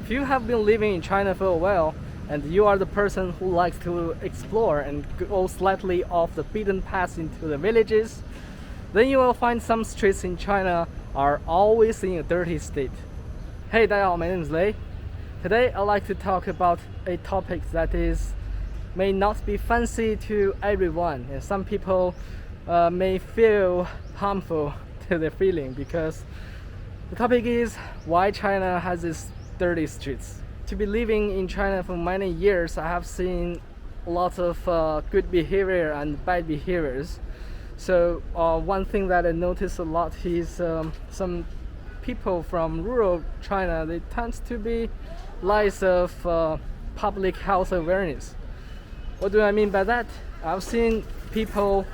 If you have been living in China for a while and you are the person who likes to explore and go slightly off the beaten path into the villages, then you will find some streets in China are always in a dirty state. Hey, 大家好, my name is Lei. Today I'd like to talk about a topic that may not be fancy to everyone, and some people may feel harmful to their feeling, because the topic is why China has these dirty streets. To be living in China for many years, I have seen lots of good behavior and bad behaviors. So one thing that I notice a lot is some people from rural China, they tend to be less of public health awareness. What do I mean by that? I've seen people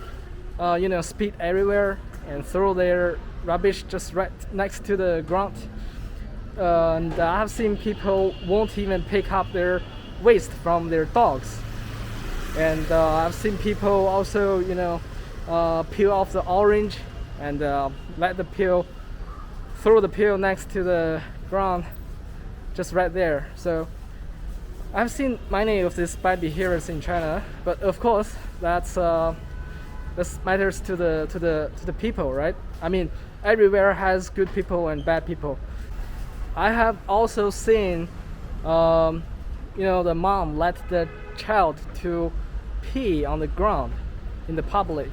spit everywhere and throw their rubbish just right next to the ground. And I have seen people won't even pick up their waste from their dogs. And I've seen people also, peel off the orange and throw the peel next to the ground, just right there. So I've seen many of these bad behaviors in China, but of course this matters to the people, right? I mean, everywhere has good people and bad people. I have also seen, the mom let the child to pee on the ground in the public,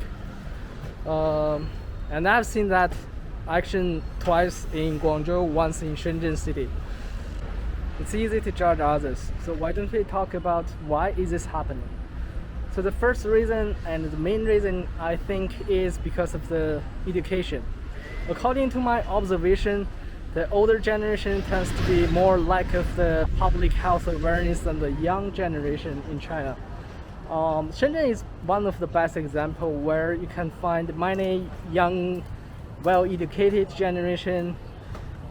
and I've seen that action twice in Guangzhou, once in Shenzhen city. It's easy to judge others, so why don't we talk about why is this happening? So the first reason and the main reason, I think, is because of the education. According to my observation, the older generation tends to be more lack of the public health awareness than the young generation in China. Shenzhen is one of the best examples where you can find many young, well-educated generation,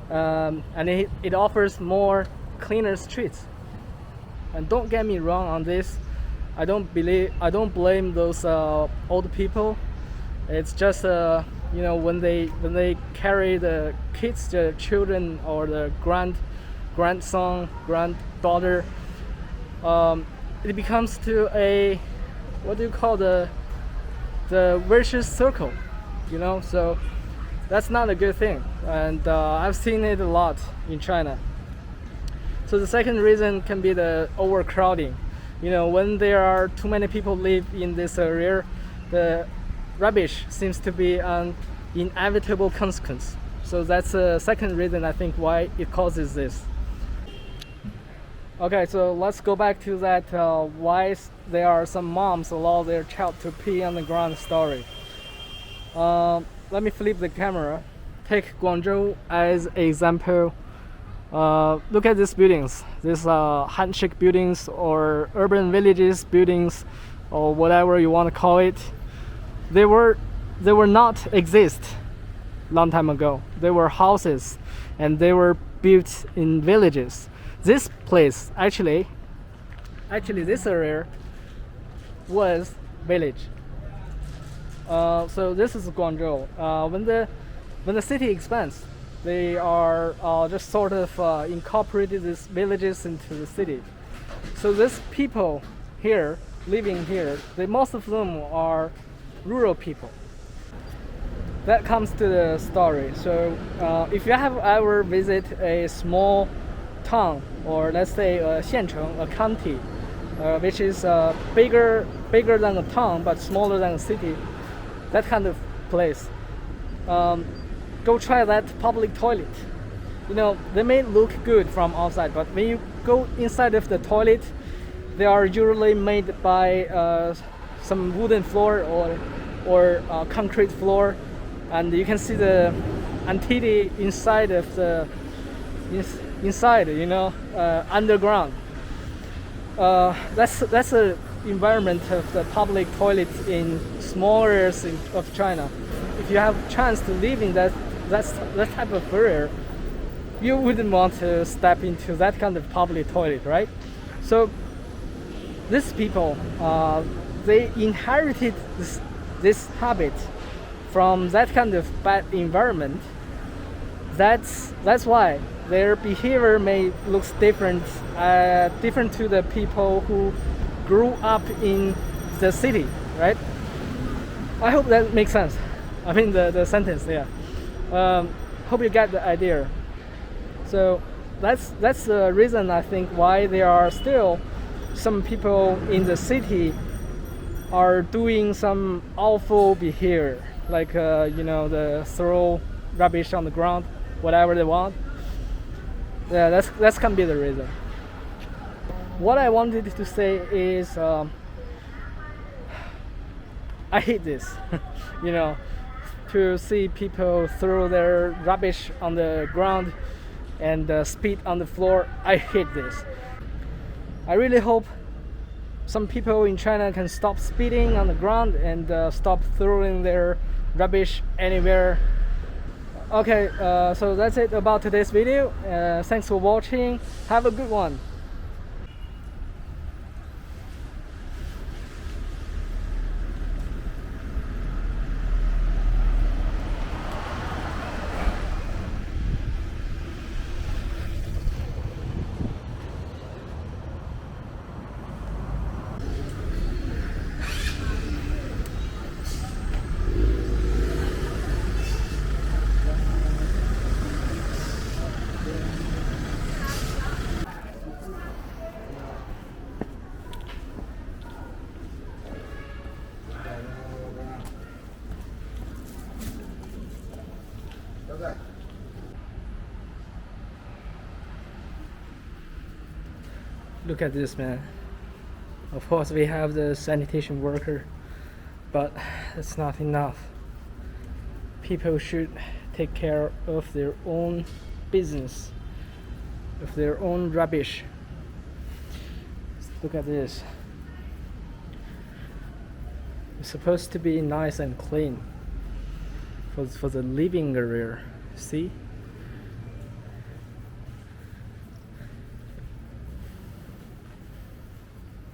and it offers more cleaner streets. And don't get me wrong on this, I don't blame those old people. It's just when they carry the kids, the children, or the grandson, granddaughter, it becomes to a, what do you call, the vicious circle, so that's not a good thing, and I've seen it a lot in China. So the second reason can be the overcrowding. When there are too many people live in this area, the rubbish seems to be an inevitable consequence. So that's the second reason, I think, why it causes this. Okay, so let's go back to that why there are some moms allow their child to pee on the ground story. Let me flip the camera. Take Guangzhou as an example. Look at these buildings, these handshake buildings or urban villages buildings, or whatever you want to call it. They were not exist long time ago. They were houses, and they were built in villages. This place, actually this area was village. So this is Guangzhou. When the city expands, they are just sort of incorporated these villages into the city. So these people here, living here, most of them are rural people. That comes to the story. So if you have ever visited a small town, or let's say a 县城, a county, which is bigger than a town but smaller than a city, that kind of place, go try that public toilet. They may look good from outside, but when you go inside of the toilet, they are usually made by some wooden floor or concrete floor, and you can see the entity inside of the underground. That's the environment of the public toilets in small areas of China. If you have chance to live in that type of area, you wouldn't want to step into that kind of public toilet, right? So these people, they inherited this habit from that kind of bad environment. That's why their behavior may look different, different to the people who grew up in the city, right? I hope that makes sense. I mean the sentence, yeah. Hope you get the idea. So that's the reason I think why there are still some people in the city are doing some awful behavior, like the throw rubbish on the ground, whatever they want. Yeah, that's can be the reason. What I wanted to say is, I hate this, to see people throw their rubbish on the ground and spit on the floor. I hate this. I really hope some people in China can stop spitting on the ground and stop throwing their rubbish anywhere. Okay, so that's it about today's video. Thanks for watching. Have a good one. Look at this, man. Of course we have the sanitation worker, but it's not enough. People should take care of their own business, of their own rubbish. Look at this. It's supposed to be nice and clean for the living area. See?